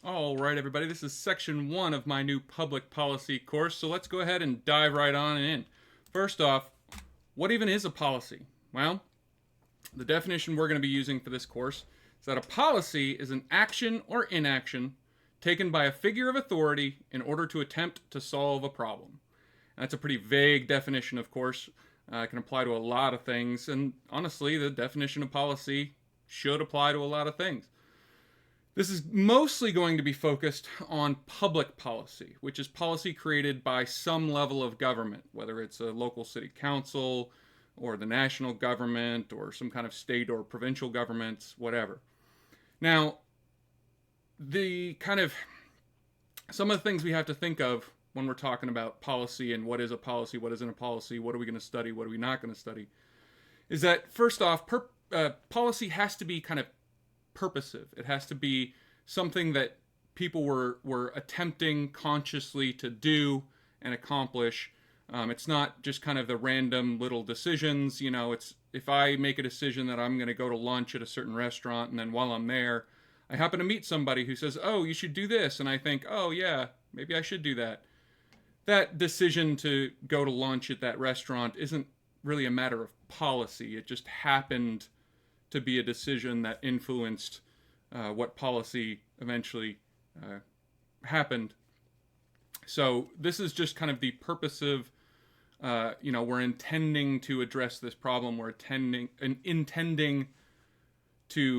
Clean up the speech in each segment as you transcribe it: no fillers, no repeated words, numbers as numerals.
All right, everybody, this is section one of my new public policy course, so let's go ahead and dive right on in. First off, what even is a policy? Well, the definition we're going to be using for this course is that a policy is an action or inaction taken by a figure of authority in order to attempt to solve a problem. And that's a pretty vague definition, of course. It can apply to a lot of things, and honestly, the definition of policy should apply to a lot of things. This is mostly going to be focused on public policy, which is policy created by some level of government, whether it's a local city council or the national government or some kind of state or provincial governments, whatever. Now, the kind of some of the things we have to think of when we're talking about policy and what is a policy, what isn't a policy, what are we going to study, what are we not going to study, is that first off, policy has to be kind of purposive. It has to be something that people were attempting consciously to do and accomplish. It's not just kind of the random little decisions. It's if I make a decision that I'm going to go to lunch at a certain restaurant, and then while I'm there, I happen to meet somebody who says, "Oh, you should do this," and I think, "Oh yeah, maybe I should do that." That decision to go to lunch at that restaurant isn't really a matter of policy. It just happened to be a decision that influenced what policy eventually happened. So this is just kind of the purposive. We're intending to address this problem. We're intending to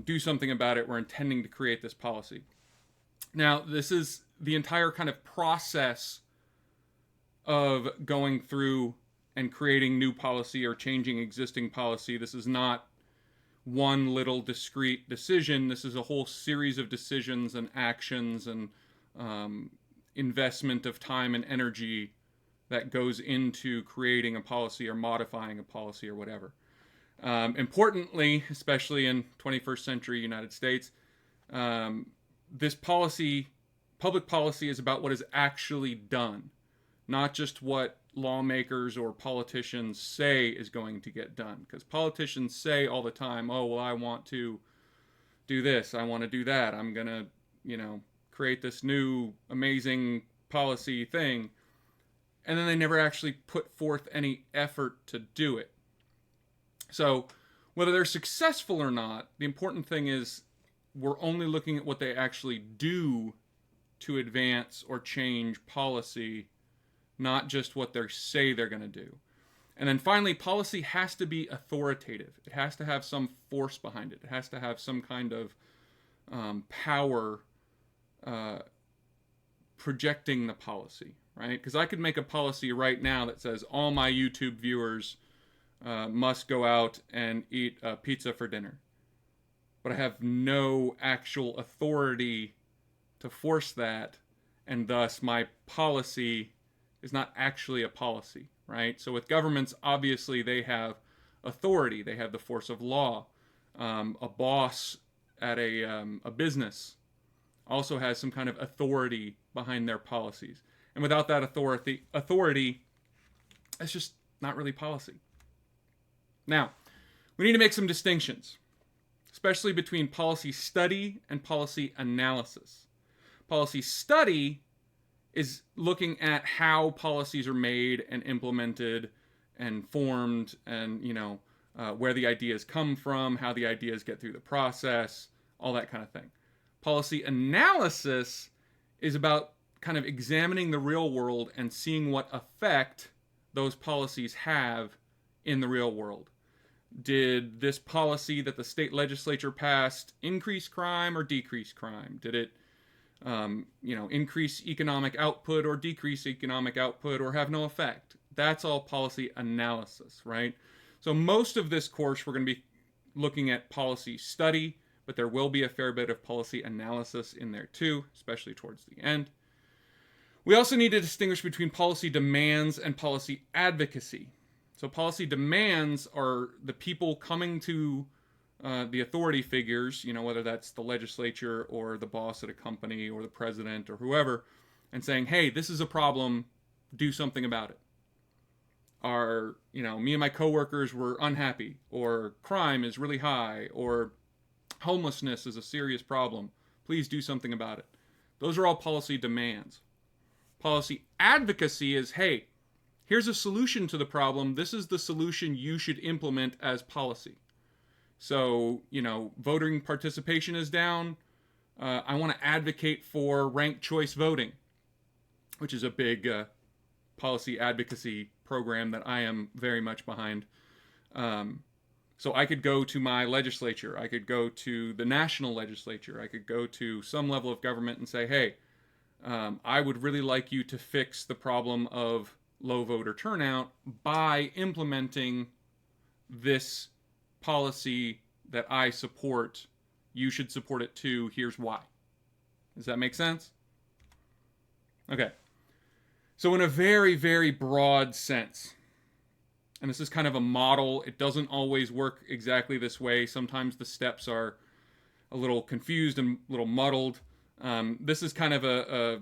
do something about it. We're intending to create this policy. Now, this is the entire kind of process of going through and creating new policy or changing existing policy. This is not one little discrete decision. This is a whole series of decisions and actions and investment of time and energy that goes into creating a policy or modifying a policy or whatever. Importantly, especially in 21st century United States, this public policy is about what is actually done, not just what lawmakers or politicians say is going to get done. Because politicians say all the time, "Oh, well, I want to do this, I want to do that, I'm going to, create this new amazing policy thing." And then they never actually put forth any effort to do it. So, whether they're successful or not, the important thing is we're only looking at what they actually do to advance or change policy, not just what they say they're going to do. And then finally, policy has to be authoritative. It has to have some force behind it. It has to have some kind of power projecting the policy, right? Because I could make a policy right now that says all my YouTube viewers must go out and eat pizza for dinner. But I have no actual authority to force that, and thus my policy is not actually a policy, right? So with governments, obviously they have authority. They have the force of law. A boss at a business also has some kind of authority behind their policies. And without that authority, it's just not really policy. Now, we need to make some distinctions, especially between policy study and policy analysis. Policy study is looking at how policies are made and implemented and formed, and where the ideas come from, how the ideas get through the process, all that kind of thing. Policy analysis is about kind of examining the real world and seeing what effect those policies have in the real world. Did this policy that the state legislature passed increase crime or decrease crime? Did it increase economic output or decrease economic output or have no effect? That's all policy analysis, right? So most of this course we're going to be looking at policy study, but there will be a fair bit of policy analysis in there too, especially towards the end. We also need to distinguish between policy demands and policy advocacy. So policy demands are the people coming to the authority figures, whether that's the legislature or the boss at a company or the president or whoever, and saying, "Hey, this is a problem, do something about it." Me and my coworkers were unhappy, or crime is really high, or homelessness is a serious problem, Please do something about it. Those are all policy demands. Policy advocacy is, hey, here's a solution to the problem. This is the solution you should implement as policy. So, voting participation is down. I want to advocate for ranked choice voting, which is a big policy advocacy program that I am very much behind. So I could go to my legislature. I could go to the national legislature. I could go to some level of government and say, hey, I would really like you to fix the problem of low voter turnout by implementing this policy that I support. You should support it too. Here's why. Does that make sense? Okay. So in a very, very broad sense, and this is kind of a model, it doesn't always work exactly this way. Sometimes the steps are a little confused and a little muddled. This is kind of a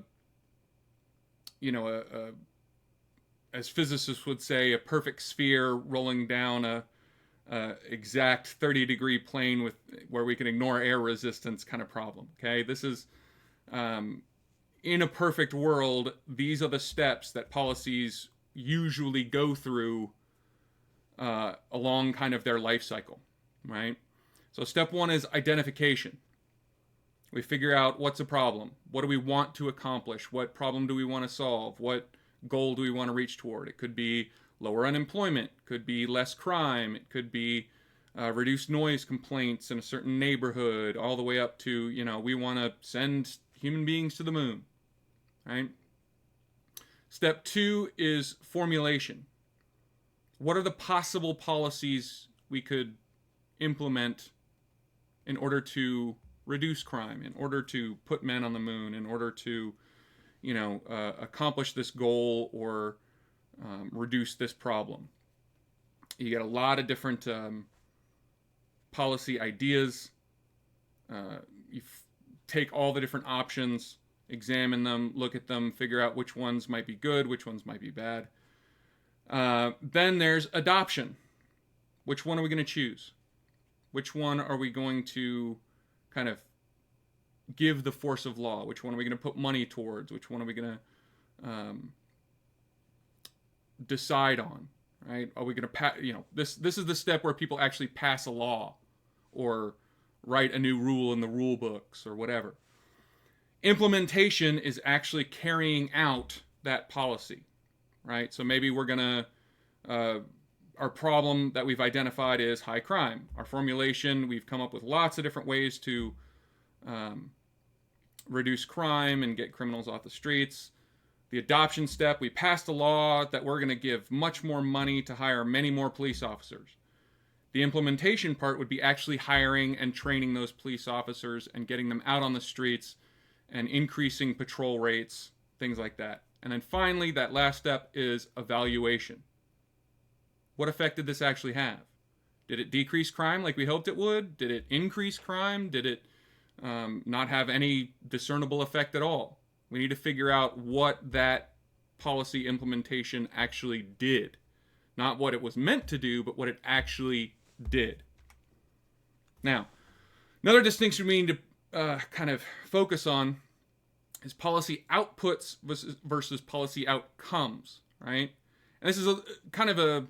as physicists would say, a perfect sphere rolling down a exact 30-degree plane where we can ignore air resistance kind of problem. Okay, this is in a perfect world. These are the steps that policies usually go through along kind of their life cycle, right? So step one is identification. We figure out what's a problem. What do we want to accomplish? What problem do we want to solve? What goal do we want to reach toward? It could be lower unemployment, could be less crime, it could be reduced noise complaints in a certain neighborhood, all the way up to, we want to send human beings to the moon, right? Step two is formulation. What are the possible policies we could implement in order to reduce crime, in order to put men on the moon, in order to, accomplish this goal or reduce this problem? You get a lot of different policy ideas. You take all the different options, examine them, look at them, figure out which ones might be good, which ones might be bad. Then there's adoption. Which one are we going to choose? Which one are we going to kind of give the force of law? Which one are we going to put money towards? Which one are we going to decide on? Right? Are we going to pass? This is the step where people actually pass a law or write a new rule in the rule books or whatever. Implementation is actually carrying out that policy, right? So maybe we're going to, our problem that we've identified is high crime. Our formulation, we've come up with lots of different ways to reduce crime and get criminals off the streets. The adoption step, we passed a law that we're going to give much more money to hire many more police officers. The implementation part would be actually hiring and training those police officers and getting them out on the streets and increasing patrol rates, things like that. And then finally, that last step is evaluation. What effect did this actually have? Did it decrease crime like we hoped it would? Did it increase crime? Did it not have any discernible effect at all? We need to figure out what that policy implementation actually did. Not what it was meant to do, but what it actually did. Now, another distinction we need to kind of focus on is policy outputs versus policy outcomes, right? And this is kind of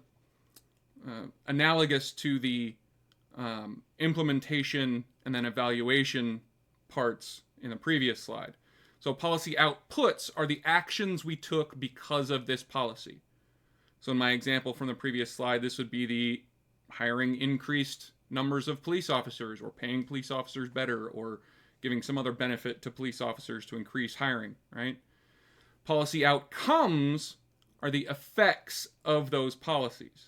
analogous to the implementation and then evaluation parts in the previous slide. So policy outputs are the actions we took because of this policy. So in my example from the previous slide, this would be the hiring increased numbers of police officers, or paying police officers better, or giving some other benefit to police officers to increase hiring, right? Policy outcomes are the effects of those policies.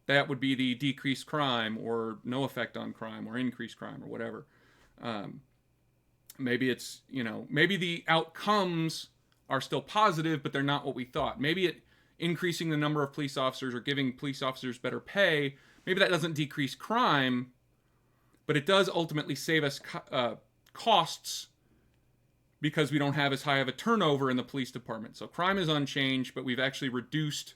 That would be the decreased crime, or no effect on crime, or increased crime, or whatever. Maybe it's, maybe the outcomes are still positive, but they're not what we thought. Maybe increasing the number of police officers or giving police officers better pay, maybe that doesn't decrease crime, but it does ultimately save us costs because we don't have as high of a turnover in the police department. So crime is unchanged, but we've actually reduced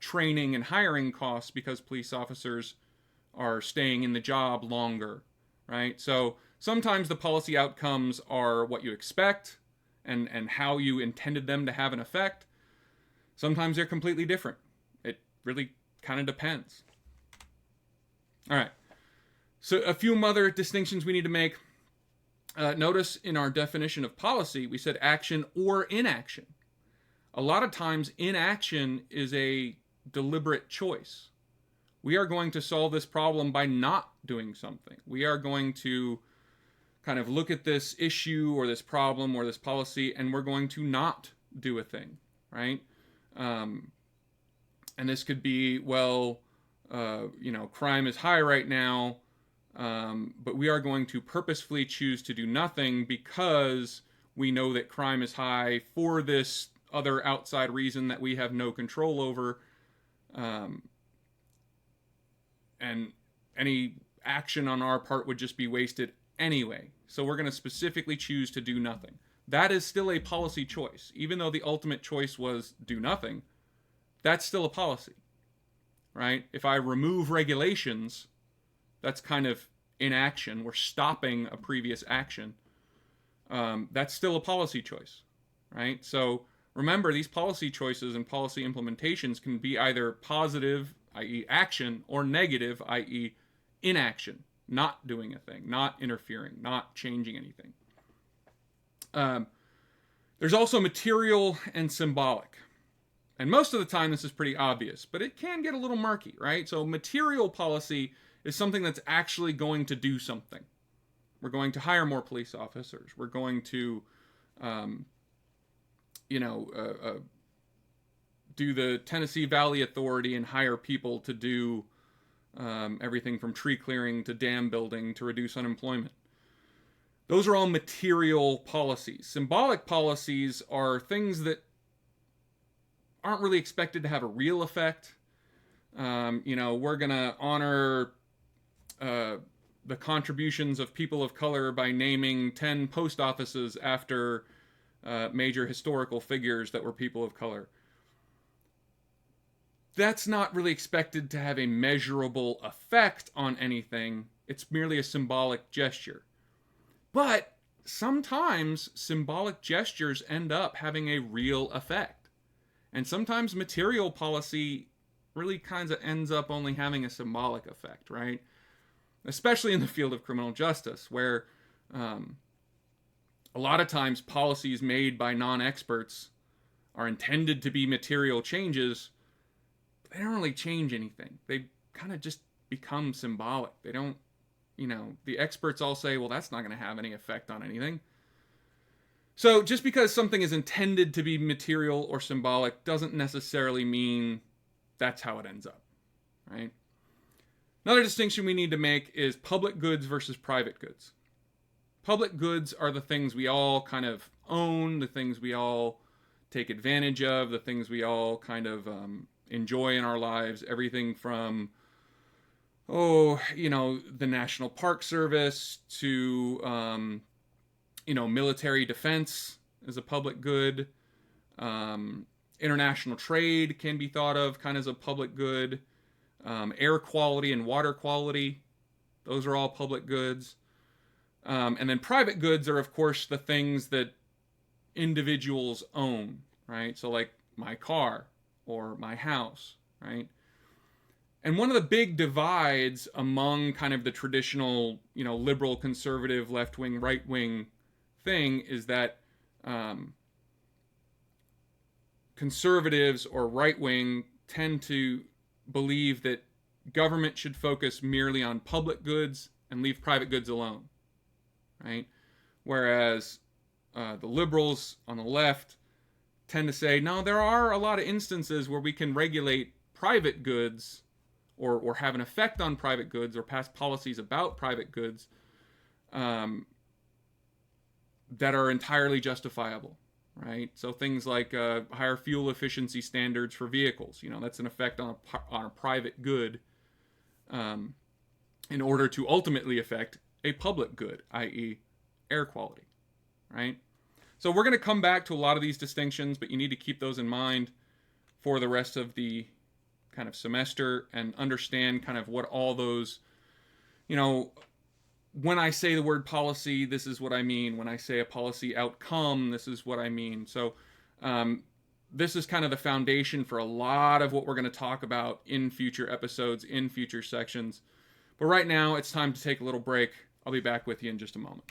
training and hiring costs because police officers are staying in the job longer, right? So Sometimes the policy outcomes are what you expect and how you intended them to have an effect. Sometimes they're completely different. It really kind of depends. All right. So a few other distinctions we need to make. Notice in our definition of policy, we said action or inaction. A lot of times, inaction is a deliberate choice. We are going to solve this problem by not doing something. We are going to kind of look at this issue or this problem or this policy, and we're going to not do a thing, right? And this could be, well, crime is high right now, but we are going to purposefully choose to do nothing because we know that crime is high for this other outside reason that we have no control over. And any action on our part would just be wasted anyway. So we're going to specifically choose to do nothing. That is still a policy choice. Even though the ultimate choice was do nothing, that's still a policy, right? If I remove regulations, that's kind of inaction. We're stopping a previous action. That's still a policy choice, right? So remember, these policy choices and policy implementations can be either positive, i.e. action, or negative, i.e. inaction, not doing a thing, not interfering, not changing anything. There's also material and symbolic. And most of the time this is pretty obvious, but it can get a little murky, right? So material policy is something that's actually going to do something. We're going to hire more police officers. We're going to, do the Tennessee Valley Authority and hire people to do everything from tree clearing to dam building to reduce unemployment. Those are all material policies. Symbolic policies are things that aren't really expected to have a real effect. We're going to honor the contributions of people of color by naming 10 post offices after major historical figures that were people of color. That's not really expected to have a measurable effect on anything. It's merely a symbolic gesture. But sometimes symbolic gestures end up having a real effect. And sometimes material policy really kind of ends up only having a symbolic effect, right? Especially in the field of criminal justice, where a lot of times policies made by non-experts are intended to be material changes, but they don't really change anything. They kind of just become symbolic. They don't, the experts all say, well, that's not going to have any effect on anything. So just because something is intended to be material or symbolic doesn't necessarily mean that's how it ends up, right? Another distinction we need to make is public goods versus private goods. Public goods are the things we all kind of own, the things we all take advantage of, the things we all kind of enjoy in our lives. Everything from, the National Park Service to, military defense is a public good. International trade can be thought of kind of as a public good. Air quality and water quality, those are all public goods. And then private goods are, of course, the things that individuals own, right? So like my car or my house, right? And one of the big divides among kind of the traditional, liberal, conservative, left-wing, right-wing thing is that conservatives or right-wing tend to believe that government should focus merely on public goods and leave private goods alone, right? Whereas the liberals on the left tend to say, no, there are a lot of instances where we can regulate private goods or have an effect on private goods or pass policies about private goods that are entirely justifiable, right? So things like higher fuel efficiency standards for vehicles, that's an effect on a private good in order to ultimately affect a public good, i.e. air quality, right? So we're going to come back to a lot of these distinctions, but you need to keep those in mind for the rest of the kind of semester and understand kind of what all those, when I say the word policy, this is what I mean. When I say a policy outcome, this is what I mean. So this is kind of the foundation for a lot of what we're going to talk about in future episodes, in future sections. But right now, it's time to take a little break. I'll be back with you in just a moment.